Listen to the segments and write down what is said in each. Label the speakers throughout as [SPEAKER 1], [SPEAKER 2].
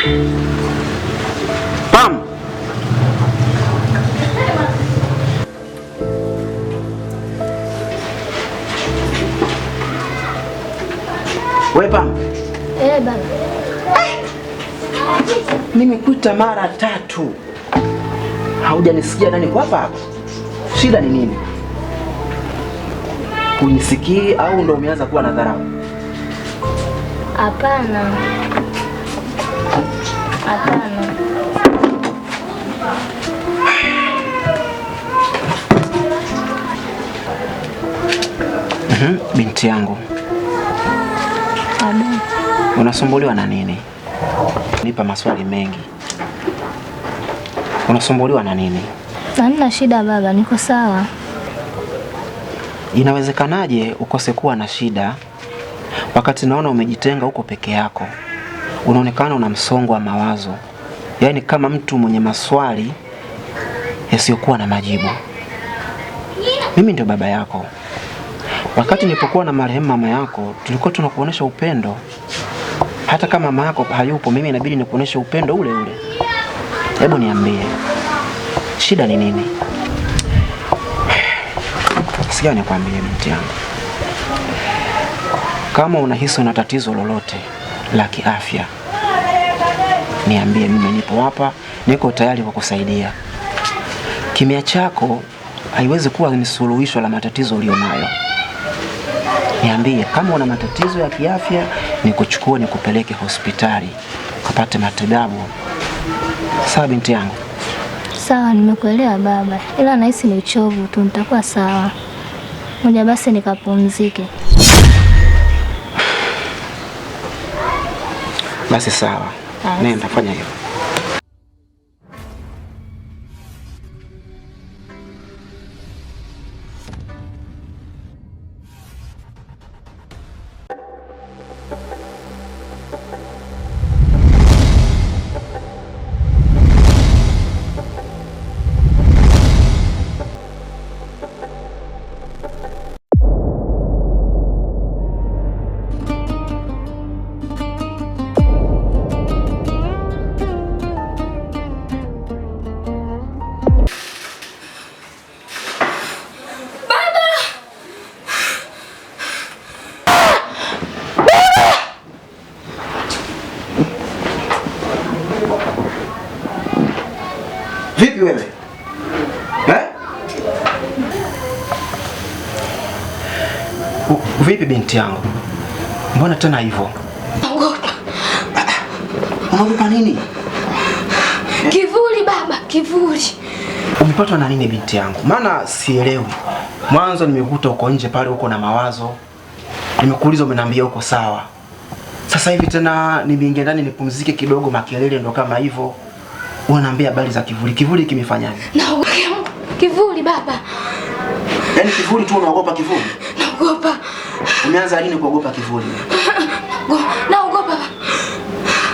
[SPEAKER 1] Pam. Wewe Pam.
[SPEAKER 2] Baba.
[SPEAKER 1] Nimekuita mara 3. Haujanisikia nani kwa hapa? Shida ni nini? Unisikii au ndo umeanza kuwa na dharau?
[SPEAKER 2] Hapana. Hapana.
[SPEAKER 1] Binti yangu.
[SPEAKER 2] Ado.
[SPEAKER 1] Unasumbuliwa na nini? Nipa maswali mengi. Unasumbuliwa na nini?
[SPEAKER 2] Hamna shida baba, niko sawa.
[SPEAKER 1] Inawezekanaje ukose kuwa na shida wakati naona umejitenga huko peke yako? Unaonekana una msongo wa mawazo. Yaani kama mtu mwenye maswali yasiyokuwa na majibu. Mimi ndio baba yako. Wakati nilipokuwa na marehemu mama yako, tulikuwa tunakuonesha upendo. Hata kama mama yako hayupo, mimi inabidi nikuoneshe upendo ule ule. Hebu niambie, shida ni nini? Sikia nikwambie binti yangu. Kama unahisi una tatizo lolote la kiafya, niambie, mimi nipo hapa, niko tayari kukusaidia. Kimya chako haiwezi kuwa ni suluhisho la matatizo ulionayo. Niambie, kama una matatizo ya kiafya, nikuchukue nikupeleke hospitali ukapate matibabu. Sawa binti yangu?
[SPEAKER 2] Sawa, nimekuelewa baba. Ila nahisi ni uchovu tu, nitakuwa sawa. Ngoja basi nikapumzike.
[SPEAKER 1] Basi sawa. Nenda fanya hivyo. Vipi wewe? Vipi binti yangu? Mbona tena hivyo?
[SPEAKER 3] Naogopa.
[SPEAKER 1] Unaogopa nini?
[SPEAKER 3] Kivuli baba, kivuli.
[SPEAKER 1] Umepatwa na nini binti yangu? Maana sielewi. Mwanzo nimekuta uko nje pale uko na mawazo. Nimekuuliza umeniambia uko sawa. Sasa hivi tena nimeingia ndani nipumzike kidogo, makelele ndo kama hivyo. Unaniambia habari za kivuli. Kivuli kimefanyaje?
[SPEAKER 3] Naogopa. Kivuli baba.
[SPEAKER 1] Yaani kivuli tu unaogopa kivuli?
[SPEAKER 3] Naogopa.
[SPEAKER 1] Umeanza lini kuogopa kivuli?
[SPEAKER 3] Naogopa.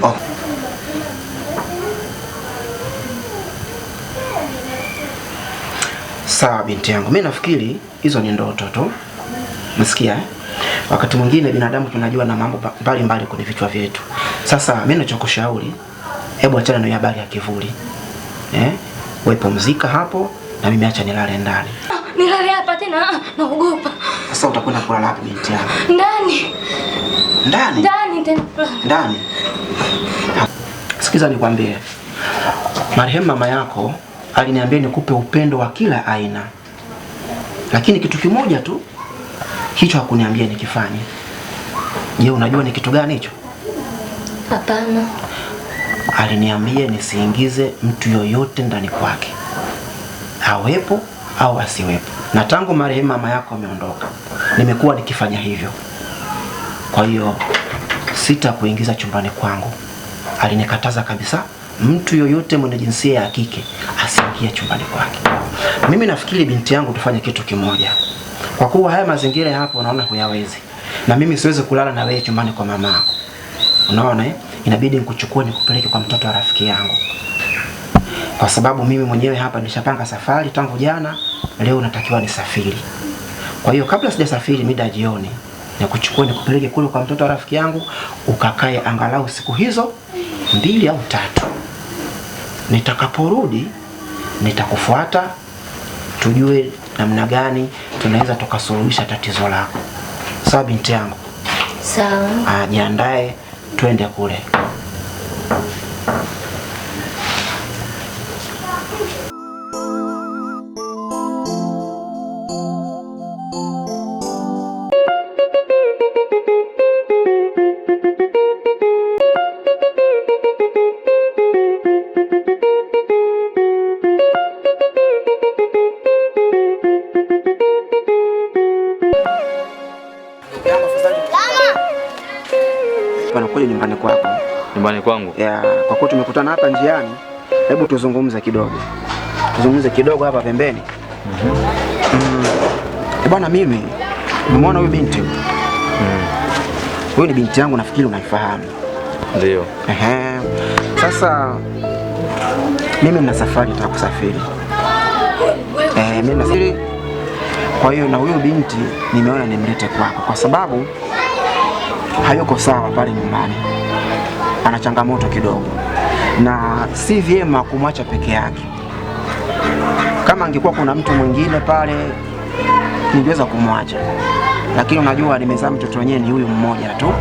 [SPEAKER 1] Oh. Sawa binti yangu. Mimi nafikiri hizo ni ndoto tu. Msikia? Wakati mwingine binadamu tunajua na mambo mbalimbali kwenye vichwa vyetu. Sasa mimi ninachokushauri, hebu achana na habari ya kivuli. Wewe pumzika hapo na mimi acha nilale ndani.
[SPEAKER 3] Nilale hapa tena? Naogopa.
[SPEAKER 1] Sasa utakwenda kulala wapi binti yangu?
[SPEAKER 3] Ndani.
[SPEAKER 1] Ndani?
[SPEAKER 3] Ndani tena.
[SPEAKER 1] Ndani. Sikiza nikwambie. Marehemu mama yako aliniambia nikupe upendo wa kila aina. Lakini kitu kimoja tu hicho hakuniambia nikifanye. Je, unajua ni kitu gani hicho?
[SPEAKER 2] Hapana.
[SPEAKER 1] Aliniambia nisiingize mtu yoyote ndani kwake. Awepo au asiwepo. Na tangu marehemu mama yako ameondoka, nimekuwa nikifanya hivyo. Kwa hiyo sitakuingiza chumbani kwangu. Alinikataza kabisa mtu yoyote mwenye jinsia ya kike asiingie chumbani kwake. Mimi nafikiri binti yangu tufanye kitu kimoja. Kwa kuwa haya mazingira hapo unaona huyawezi. Na mimi siwezi kulala na wewe chumbani kwa mama. Unaona inabidi nikuchukue nikupeleke kwa mtoto wa rafiki yangu. Kwa sababu mimi mwenyewe hapa nishapanga safari tangu jana, leo natakiwa nisafiri. Kwa hiyo kabla sijasafiri mida jioni, nikuchukue nikupeleke kule kwa mtoto wa rafiki yangu, ukakae angalau siku hizo 2 au 3. Nitakaporudi nitakufuata tujue namna gani tunaweza tukasuluhisha tatizo lako. Sawa binti yangu?
[SPEAKER 2] Sawa.
[SPEAKER 1] Jiandae twende kule. Panakuja nyumbani kwako.
[SPEAKER 4] Nyumbani kwangu?
[SPEAKER 1] Yeah, kwa kuwa tumekutana hapa njiani, hebu tuzungumze kidogo. Tuzungumze kidogo hapa pembeni. Bwana, mimi umeona huyu binti huyu? Huyu ni binti yangu, nafikiri unaifahamu.
[SPEAKER 4] Ndio.
[SPEAKER 1] Sasa mimi nina safari, nataka kusafiri. Mimi nasafiri. Kwa hiyo na huyu binti nimeona nimlete kwako kwa sababu hayuko sawa pale nyumbani. Ana changamoto kidogo na si vyema kumwacha peke yake. Kama angekuwa kuna mtu mwingine pale ningeweza kumwacha, lakini unajua nimezaa mtoto wenyewe ni huyu mmoja tu,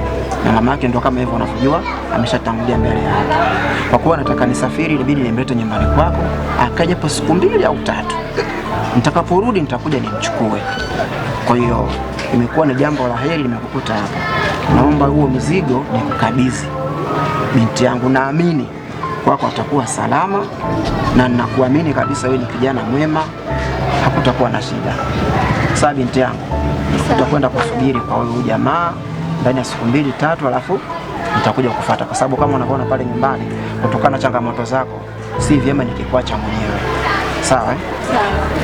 [SPEAKER 1] na mama yake ndio kama hivyo unavyojua ameshatangulia mbele yake. Kwa kuwa nataka nisafiri, ilibidi nimlete nyumbani kwako akaje po siku 2 au 3. Nitakaporudi nitakuja nimchukue. Kwa hiyo imekuwa ni jambo la heri nimekukuta hapa. Naomba huo mzigo nikukabidhi binti yangu. Naamini kwako atakuwa salama na ninakuamini kabisa wewe ni kijana mwema, hakutakuwa na shida. Sasa binti yangu, tutakwenda kusubiri kwa huyu jamaa ndani ya siku 2 3, alafu nitakuja kukufuata kwa sababu kama unavyoona pale nyumbani, kutokana na changamoto zako si vyema nikikuacha mwenyewe. Sawa? Sawa.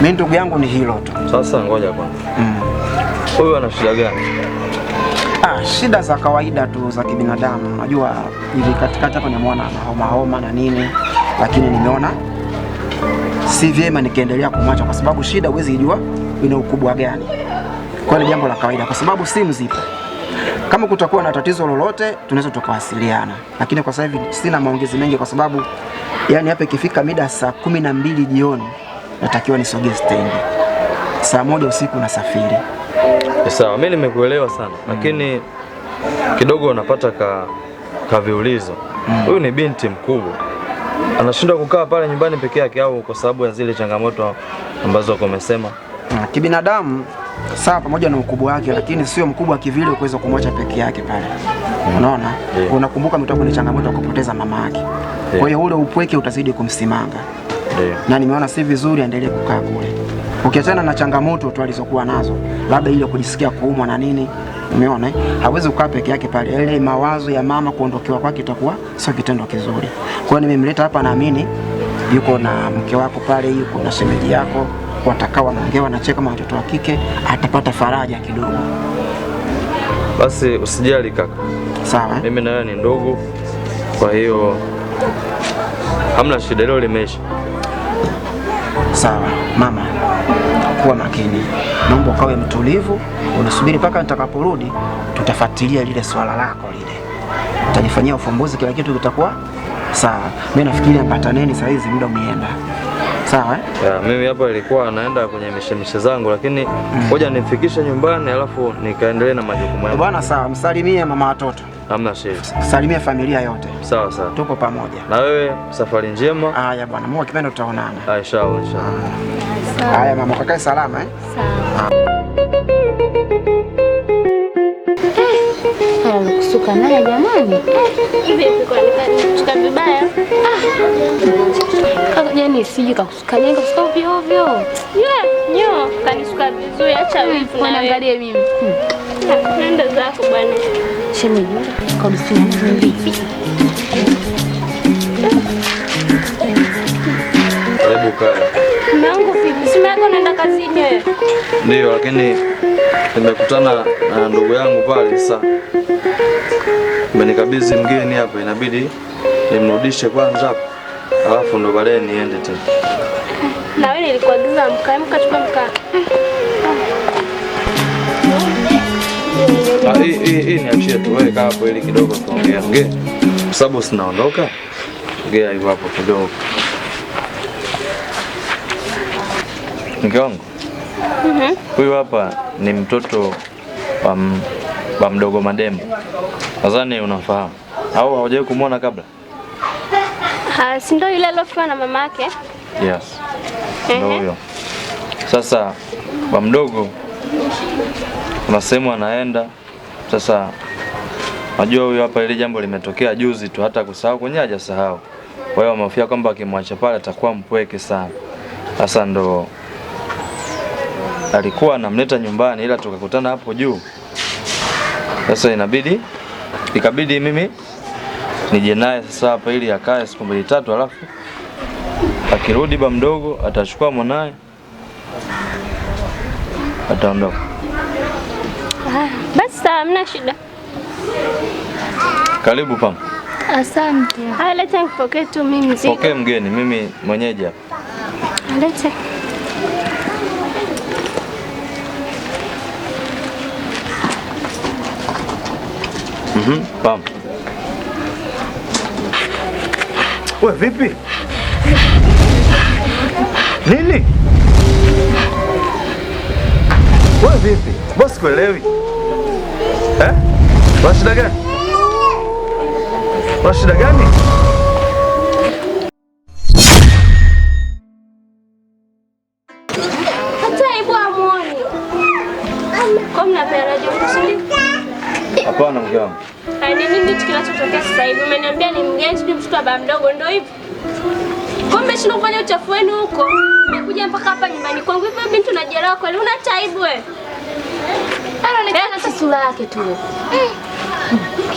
[SPEAKER 1] Mimi ndugu yangu ni hilo tu.
[SPEAKER 4] Sasa ngoja kwanza. Huyu ana shida gani?
[SPEAKER 1] Shida za kawaida tu za kibinadamu. Unajua hivi katikati hapa nimeona ana homa na nini, lakini nimeona si vyema nikiendelea kumwacha kwa sababu shida huwezi jua ina ukubwa gani. Kwa hiyo jambo la kawaida kwa sababu simu zipo. Kama kutakuwa na tatizo lolote tunaweza tukawasiliana. Lakini kwa sasa hivi sina maongezi mengi kwa sababu yani hapa ikifika mida saa 12 jioni natakiwa nisogee stendi. Saa 1 usiku nasafiri.
[SPEAKER 4] Sawa, mimi nimekuelewa sana, lakini kidogo unapata kaviulizo. Huyu ni binti mkubwa. Anashindwa kukaa pale nyumbani peke yake au kwa sababu ya zile changamoto ambazo umesema?
[SPEAKER 1] Kibinadamu sawa, pamoja na ukubwa wake, lakini sio mkubwa kivile kuweza kumwacha peke yake pale. Unaona? Unakumbuka ametoka kwenye changamoto ya kupoteza mama yake. Kwa hiyo ule upweke utazidi kumsimanga. Na nimeona si vizuri aendelee kukaa kule. Ukiachana na changamoto tu alizokuwa nazo, labda ile kujisikia kuumwa na nini, umeona? Hawezi kukaa peke yake pale. Ile mawazo ya mama kuondokewa kwake itakuwa sio kitendo kizuri. Kwa hiyo nimemleta hapa, naamini yuko na mke wako pale, yuko na shemeji yako, watakao wanaongea wanacheka kama watoto wa kike, atapata faraja kidogo.
[SPEAKER 4] Basi usijali kaka.
[SPEAKER 1] Sawa?
[SPEAKER 4] Mimi na wewe ni ndugu. Kwa hiyo hamna shida, leo limeisha.
[SPEAKER 1] Sawa, mama. Kuwa makini. Naomba ukawe mtulivu, unasubiri mpaka nitakaporudi, tutafuatilia lile swala lako lile. Tutalifanyia ufumbuzi, kila kitu kitakuwa sawa. Mimi nafikiri ambataneni saa hizi muda umeenda. Sawa
[SPEAKER 4] mimi hapa ilikuwa naenda kwenye mishemishe zangu, lakini ngoja nifikishe nyumbani alafu nikaendelee na majukumu yangu. Bwana sawa, msalimie mama watoto. Hamna shida. Salimia familia yote. Sawa sawa. Tuko pamoja. Na wewe safari njema. Haya bwana, Mungu akipenda tutaonana. Inshallah, inshallah. Haya mama, kakae salama
[SPEAKER 2] Sawa. Kusuka naye jamani.
[SPEAKER 3] Hivi kwa nika vibaya.
[SPEAKER 2] Yaani siji kakusuka jenga kusuka ovyo ovyo.
[SPEAKER 3] Nyo, kanisuka vizuri, acha wivu na
[SPEAKER 2] angalie mimi.
[SPEAKER 3] Nenda zako bwana.
[SPEAKER 2] Shemeji, kabisa vipi?
[SPEAKER 4] Karibu kaa.
[SPEAKER 3] Mwanangu vipi? Sima yako naenda kazini wewe.
[SPEAKER 4] Ndio, lakini nimekutana na ndugu yangu pale sasa. Amenikabidhi mgeni hapa, inabidi nimrudishe kwanza hapo. Alafu ndo baadaye niende tena.
[SPEAKER 3] Na wewe nilikuagiza mkachukua mkaa.
[SPEAKER 4] Hii niachie tu, wewe kaa hapo ili kidogo tuongee. Sababu sinaondoka. Ongea hivyo hapo kidogo. Mke wangu. Huyu hapa ni mtoto wa mdogo Madembo. Nadhani unafahamu. Au haujawahi kumuona kabla?
[SPEAKER 3] Si ndio yule alofika na mama yake?
[SPEAKER 4] Yes. Ndio huyo. Sasa ba mdogo kuna sehemu anaenda. Sasa najua huyo hapa ile jambo limetokea juzi tu, hata kusahau kwenye hajasahau. Kwa hiyo wamehofia kwamba akimwacha pale atakuwa mpweke sana. Sasa ndo alikuwa anamleta nyumbani ila tukakutana hapo juu. Sasa ikabidi mimi nije naye sasa hapa ili akae siku 2-3, alafu akirudi ba mdogo atachukua mwanae ataondoka.
[SPEAKER 3] Basi hamna shida.
[SPEAKER 4] Karibu Pam.
[SPEAKER 2] Asante.
[SPEAKER 3] Haya, leta nipokee tu mimi mzigo.
[SPEAKER 4] Pokea mgeni, mimi mwenyeji hapa.
[SPEAKER 3] Leta.
[SPEAKER 4] Pam.
[SPEAKER 5] Wewe vipi? Nini? Wewe vipi? Boss kuelewi? Una shida gani? Una shida gani?
[SPEAKER 3] Hata hebu amuone. Kwa mnapenda kusuli?
[SPEAKER 4] Hapana mke wangu.
[SPEAKER 3] Ni nini kinachotokea sasa hivi? Umeniambia ni mgeni sijui mtoto wa baba mdogo ndio hivi. Kumbe shino kufanya uchafu wenu huko. Umekuja mpaka hapa nyumbani kwangu. Hivi binti unajielewa kweli? Una taibu wewe?
[SPEAKER 6] Anaonekana sura yake tu.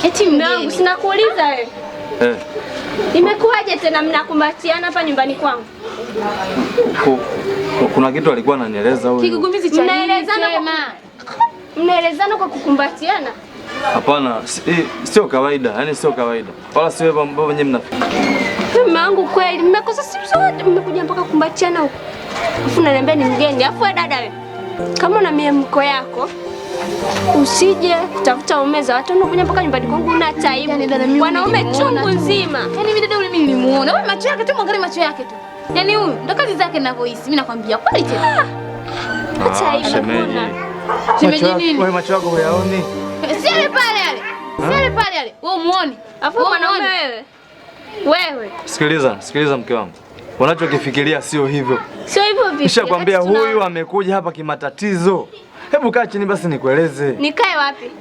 [SPEAKER 6] Eti
[SPEAKER 3] mgeni. Sina kuuliza wewe. Imekuwaje tena mnakumbatiana hapa nyumbani kwangu?
[SPEAKER 4] Kuna kitu alikuwa ananieleza huyo.
[SPEAKER 6] Kigugumizi cha
[SPEAKER 3] Mnaelezana kwa kukumbatiana?
[SPEAKER 4] Hapana, sio kawaida. Yaani sio kawaida. Wala sio wewe ambao wenyewe mnafikiri.
[SPEAKER 3] Mimi wangu kweli mmekosa siku zote mmekuja mpaka kukumbatiana huko. Alafu unaniambia ni mgeni. Alafu wewe dada wewe. Kama una miemko yako usije kutafuta ume za watu unakuja mpaka nyumbani kwangu una taibu. Wanaume chungu nzima.
[SPEAKER 6] Yaani mimi dada yule mimi nilimuona. Wewe macho yake tu, mwangalie macho yake tu. Yaani huyu ndo kazi zake ninavyohisi. Mimi nakwambia kweli tena.
[SPEAKER 3] Acha hiyo kuna.
[SPEAKER 6] Shemeji nini?
[SPEAKER 5] Wewe macho yako huyaoni?
[SPEAKER 6] Si yale pale yale. Si yale pale yale. Wewe muone.
[SPEAKER 3] Alafu mwanaume wewe. Wewe.
[SPEAKER 4] Sikiliza mke wangu. Unachokifikiria sio hivyo.
[SPEAKER 3] Sio hivyo vipi?
[SPEAKER 4] Nishakwambia huyu amekuja hapa kimatatizo. Hebu kaa chini basi nikueleze.
[SPEAKER 3] Nikae wapi?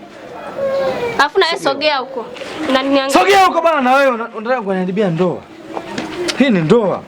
[SPEAKER 3] Alafu na wewe sogea huko.
[SPEAKER 4] Sogea huko bana na wewe unataka kuniharibia ndoa. Hii ni ndoa.